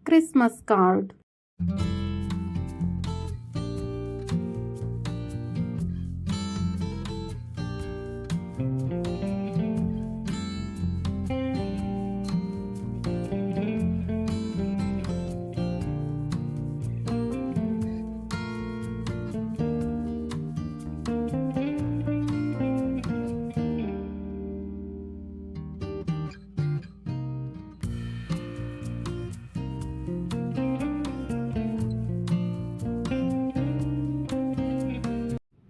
Christmas card.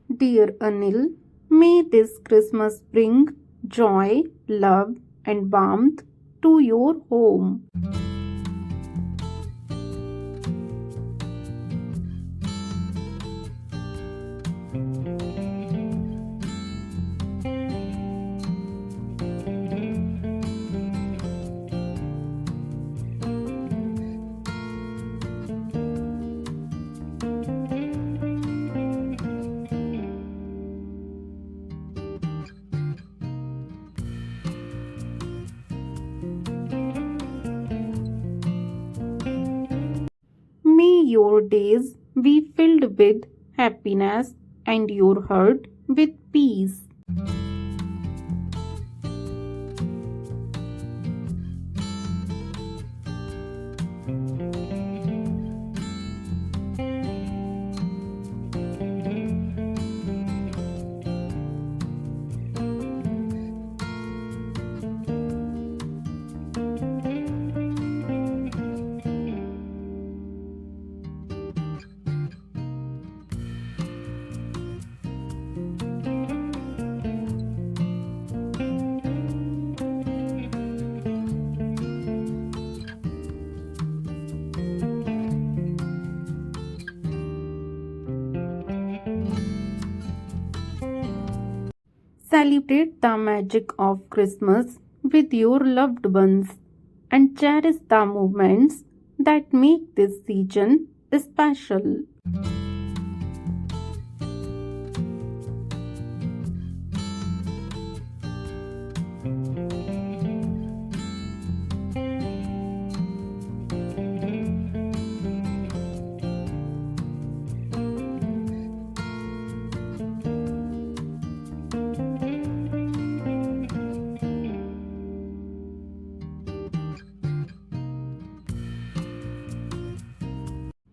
Dear Anil, may this Christmas bring joy, love, and warmth to your home. May your days be filled with happiness and your heart with peace. Celebrate the magic of Christmas with your loved ones and cherish the moments that make this season special.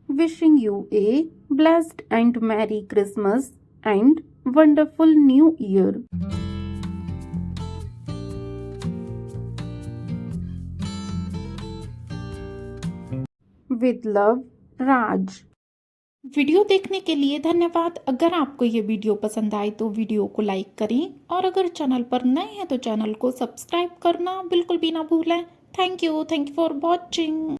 Wishing you a blessed and Merry Christmas and wonderful New Year. With love, Raj. Video देखने के लिए धन्यवाद। अगर आपको ये video पसंद आए तो वीडियो को लाइक करें और अगर चैनल पर नए हैं तो चैनल को सब्सक्राइब करना बिल्कुल भी ना भूलें। Thank you for watching.